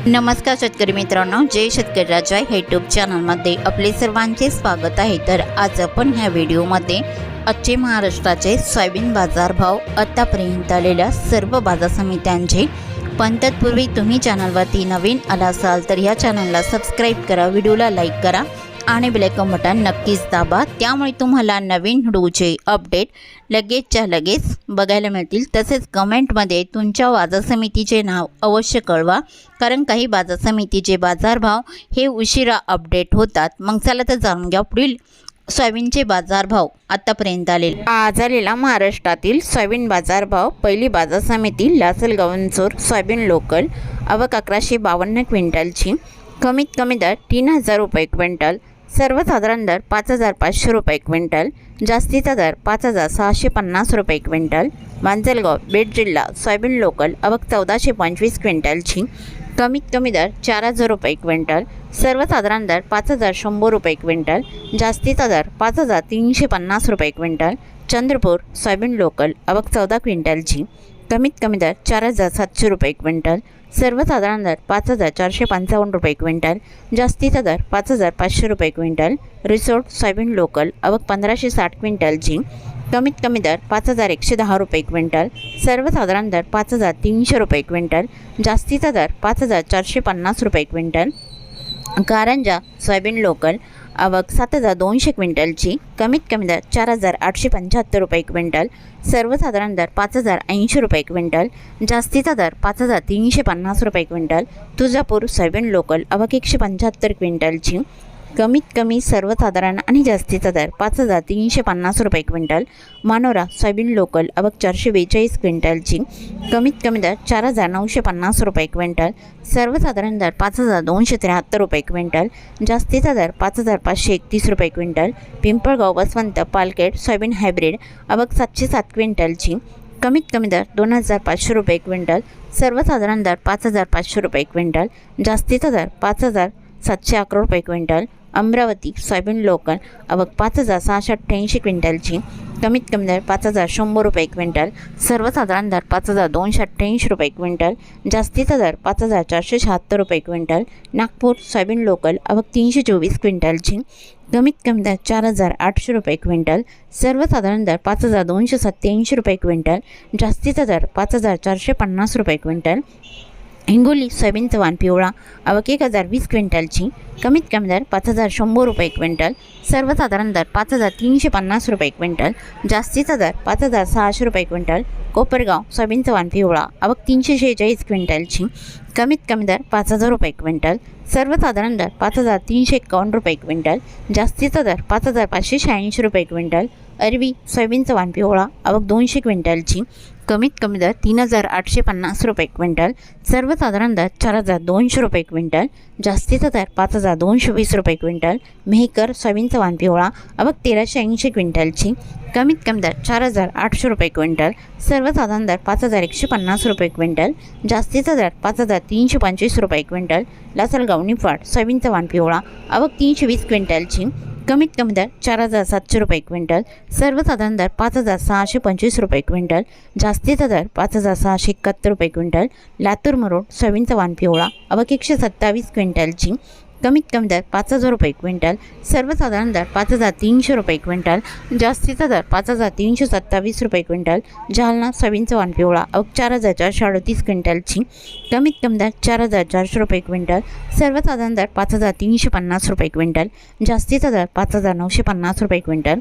नमस्कार शेतकरी मित्रांनो, जय शेतकरी राजा हे यूट्यूब चॅनलमध्ये आपले सर्वांचे स्वागत आहे। तर आज आपण ह्या व्हिडिओमध्ये आजचे महाराष्ट्राचे सोयाबीन बाजारभाव, आतापर्यंत आलेल्या सर्व बाजार समित्यांचे, पण तत्पूर्वी तुम्ही चॅनलवरती नवीन आला असाल तर या चॅनलला सबस्क्राईब करा, व्हिडिओला लाईक करा आणि बेल आयकॉन बटन नक्कीच दाबा, त्यामुळे तुम्हाला नवीन व्हिडिओचे अपडेट लगेचच्या लगेच बघायला मिळतील। तसेच कमेंटमध्ये तुमच्या बाजार समितीचे नाव अवश्य कळवा, कारण काही बाजार समितीचे बाजारभाव हे उशिरा अपडेट होतात। मग चला तर जाणून घ्या पुढील सोयाबीनचे बाजारभाव आतापर्यंत आलेले। आज आलेला महाराष्ट्रातील सोयाबीन बाजारभाव। पहिली बाजार समिती लासलगाव सोयाबीन लोकल, आवक 1152 क्विंटलची, कमीत कमी दर 3000 रुपये क्विंटल, सर्वसाधारण दर 5500 रुपये क्विंटल, जास्तीचा दर 5650 रुपये क्विंटल। मांजलगाव बीड जिल्हा सोयाबीन लोकल, आवक 1425 क्विंटलची, कमीत कमी दर 4000 रुपये क्विंटल, सर्वसाधारण दर 5100 रुपये क्विंटल, जास्तीचा दर 5350 रुपये क्विंटल। चंद्रपूर सोयाबीन लोकल, आवक 14 क्विंटलची, कमीत कमी दर 4700 रुपये क्विंटल, सर्वसाधारण दर 5455 रुपये क्विंटल, जास्तीचा दर 5500 रुपये क्विंटल। रिसोड सोयाबीन लोकल, आवक 1560 क्विंटलची, कमीत कमी दर 5110 रुपये क्विंटल, सर्वसाधारण दर 5300 रुपये क्विंटल, जास्तीचा दर 5450 रुपये क्विंटल। कारंजा सोयाबीन लोकल, आवक 7200 क्विंटलची, कमीत कमी दर 4875 रुपये क्विंटल, सर्वसाधारण दर 5080 रुपये क्विंटल, जास्तीचा दर 5350 रुपये क्विंटल। तुळजापूर सोयाबीन लोकल, आवक 175 क्विंटलची, कमीत कमी सर्वसाधारण आणि जास्तीचा दर 5350 रुपये क्विंटल। मानोरा सोयाबीन लोकल, आवक 442 क्विंटलची, कमीत कमी दर 4950 रुपये क्विंटल, सर्वसाधारण दर 5273 रुपये क्विंटल, जास्तीचा दर 5531 रुपये क्विंटल। पिंपळगाव वसंत पालकेट सोयाबीन हायब्रिड, आवक 707 क्विंटलची, कमीत कमी दर 2500 रुपये क्विंटल, सर्वसाधारण दर 5500 रुपये क्विंटल, जास्तीचा दर 5711 रुपये क्विंटल। अमरावती सोयाबीन लोकल, आवक 5688 क्विंटलची, कमीत कमी दर 5100 रुपये क्विंटल, सर्वसाधारण दर 5288 रुपये क्विंटल, जास्तीचा दर 5476 रुपये क्विंटल। नागपूर सोयाबीन लोकल, आवक 324 क्विंटलची, कमीत कमी दर 4800 रुपये क्विंटल, सर्वसाधारण दर 5287 रुपये क्विंटल, जास्तीचा दर 5450 रुपये क्विंटल। हिंगोली सोयाबीन चव्हाण पिवळा, आवक 1020 क्विंटलची, कमीत कमी दर 5100 रुपये क्विंटल, सर्वसाधारण दर 5350 रुपये क्विंटल, जास्तीचा दर 5600 रुपये क्विंटल। कोपरगाव सोयाबीन चव्हाण पिवळा, आवक 346 क्विंटलची, कमीत कमी दर 5000 रुपये क्विंटल, सर्वसाधारण दर 5351 रुपये क्विंटल, जास्तीचा दर 5586 रुपये क्विंटल। अरवी सोयाबीन चव्हाण पिवळा, आवक 200 क्विंटलची, कमीत कमी दर 3850 रुपये क्विंटल, सर्वसाधारण दर 4200 रुपये क्विंटल, जास्तीचा दर 5220 रुपये क्विंटल। मेहकर सोयाबीन चव्हाण पिवळा, आवक 1380 क्विंटलची, कमीत कमी दर 4800 रुपये क्विंटल, सर्वसाधारण दर 5150 रुपये क्विंटल, जास्तीचा दर 5325 रुपये क्विंटल। लासलगाव निफाड सोयाबीन चव्हाण पिवळा, आवक 320 क्विंटलची, कमीत कमी दर 4700 रुपये क्विंटल, सर्वसाधारण दर 5625 रुपये क्विंटल, जास्तीचा दर 5671 रुपये क्विंटल। लातूर मुरुड सोयाबीन चव्हाण पिवळा, आवक 127 क्विंटलची, कमीत कमी दर 5000 रुपये क्विंटल, सर्वसाधारण दर 5300 रुपये क्विंटल, जास्तीचा दर 5327 रुपये क्विंटल। जालना सोयाबीन चव्हाण पिवळा, आवक 4438 क्विंटलची, कमीत कमी दर 4400 रुपये क्विंटल, सर्वसाधारण दर 5350 रुपये क्विंटल, जास्तीचा दर 5950 रुपये क्विंटल।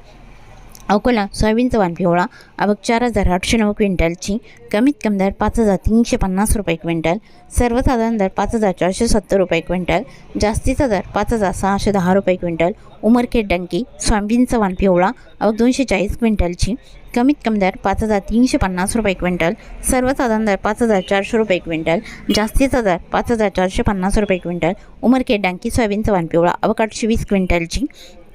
अकोला सोयाबीन चव्हाण पिवळा, आवक 4809 क्विंटलची, कमीत कमी दर 5350 रुपये क्विंटल, सर्वसाधारण दर 5470 रुपये क्विंटल, जास्तीचा दर 5610 रुपये क्विंटल। उमरखेड डंकी सोयाबीन चव्हाण पिवळा, आवक 240 क्विंटलची, कमीत कमी दर 5350 रुपये क्विंटल, सर्वसाधारण दर 5400 रुपये क्विंटल, जास्तीचा दर 5450 रुपये क्विंटल। उमरखेड डंकी सोयाबीन चव्हाण पिवळा, आवक 820 क्विंटलची,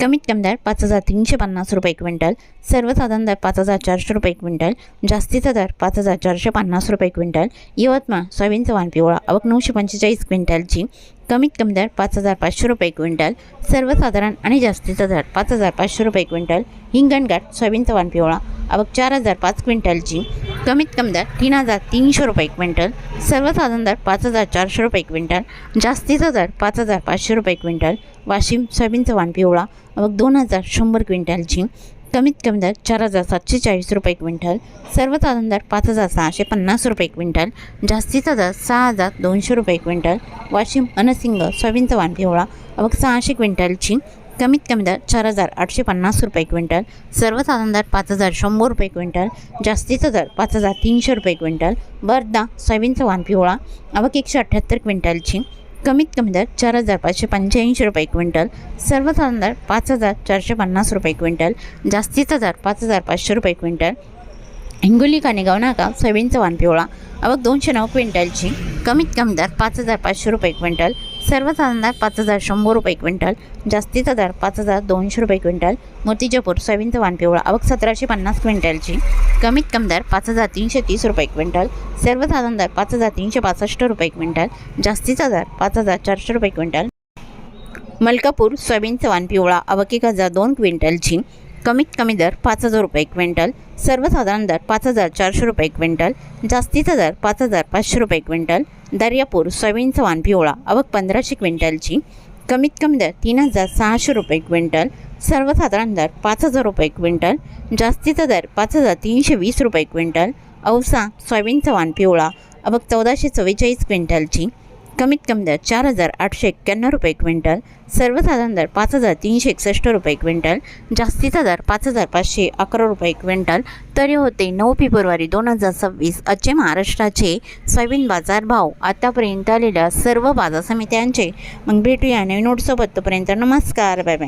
कमीत कमी दर 5350 रुपये क्विंटल, सर्वसाधारण दर 5400 रुपये क्विंटल, जास्तीचा दर 5450 रुपये क्विंटल। यवतमाळ सोयाबीन चव्हाण पिवळा, आवक 945 क्विंटलची, कमीत कमी दर 5,500 रुपये क्विंटल, सर्वसाधारण आणि जास्तीचा दर 5,500 रुपये क्विंटल. हिंगणघाट सोयाबीनचा वाण पिवळा आवक 4,005 क्विंटलची, कमीत कमी दर 3,300 रुपये क्विंटल, सर्वसाधारण दर 5,400 रुपये क्विंटल, जास्तीचा दर 5,500 रुपये क्विंटल. वाशिम सोयाबीनचा वाण पिवळा आवक 2,100 क्विंटलची, कमीत कमी दर 4,740 रुपये क्विंटल, सर्वसाधारण दर 5,650 रुपये क्विंटल, जास्तीचा दर 6,200 रुपये क्विंटल. वाशिम अनसिंग सोयाबीनचा वाण पिवळा आवक 600 क्विंटलची, कमीत कमी दर 4,850 रुपये क्विंटल, सर्वसाधारण दर 5,100 रुपये क्विंटल, जास्तीचा दर 5,300 रुपये क्विंटल. बर्धा सोयाबीनचा वाण पिवळा आवक 178 क्विंटलची, कमीत कमी दर 4,585 रुपये क्विंटल, सर्वसाधारण दर 5,450 रुपये क्विंटल, जास्तीचा दर 5,500 रुपये क्विंटल. हिंगोली कानेगाव नाका सोयाबीनचा वाण पिवळा आवक 209 क्विंटलची, कमीत कमी दर 5,500 रुपये क्विंटल, सर्वसाधारण दर 5,100 रुपये क्विंटल, जास्तीचा दर 5,200 रुपये क्विंटल. मूर्तिजापूर सोयाबीनचा वाण पिवळा आवक 1,750 क्विंटलची, कमीत कमी दर 5,330 रुपये क्विंटल, सर्वसाधारण दर 5,365 रुपये क्विंटल, जास्तीचा दर 5,400 रुपये क्विंटल. मलकापूर सोयाबीनचा वाण पिवळा आवक 1,002 क्विंटलची, कमीत कमी दर 5,000 रुपये क्विंटल, सर्वसाधारण दर 5,400 रुपये क्विंटल, जास्तीचा दर 5,500 रुपये क्विंटल. दर्यापूर सोयाबीनचा वाण पिवळा आवक 1,500 क्विंटलची, कमीत कमी दर 3,600 रुपये क्विंटल, सर्वसाधारण दर 5,000 रुपये क्विंटल, जास्तीचा दर 5,320 रुपये क्विंटल. औसा सोयाबीनचा वाण पिवळा आवक 1,444 क्विंटलची, कमीत कमी दर 4,891 रुपये क्विंटल, सर्वसाधारण दर 5,361 रुपये क्विंटल, जास्तीचा दर 5,511 रुपये क्विंटल. तर हे होते 9 फेब्रुवारी 2026 आजचे महाराष्ट्राचे सोयाबीन बाजारभाव आतापर्यंत आलेल्या सर्व बाजार समित्यांचे. मग भेटूया नवीन नोटसोबत. तोपर्यंत नमस्कार, बाय बाय.